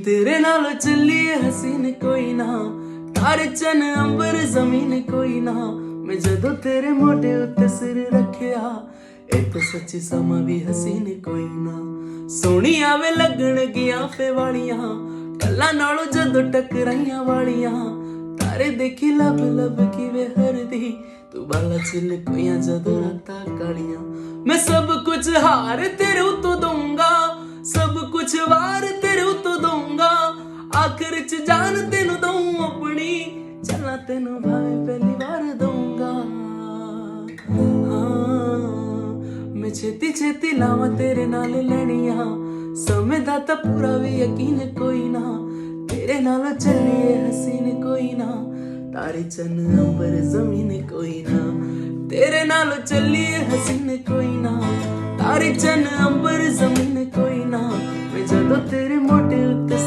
तेरे नाल चलिए हसीन कोई ना, तारे चन अंबर जमीन कोई ना। मैं जदों तेरे मोढे उत्ते सिर रखिया, एक सच्ची समा भी हसीन कोई ना। सोहनी आवे लगन गिया फे वालियां, गल्लां नालों जदों टकराइयां वालियां। तारे देखी लब लब किवे हरदी, तू बाला चिल कोइयां जदों रातां कालियां। मैं सब कुछ हार तेरे उतों दूंगा, सब कुछ वार तेरे उतों दूंगा। आखिर च जान तेनू दूं अपनी, चलना तेनू भावे पहली बार दूंगा। हाँ, मैं छेती छेती लावां तेरे नाल लैनियां, समय दा तां पूरा भी यकीन कोई ना। तेरे नाल चलिए हसीन कोई ना, तारे चन अंबर जमीन कोई ना। तेरे नाल चलिए हसीन कोई ना, तारे चन अंबर जमीन कोई ना। मैं जदों तेरे मोढे उत्ते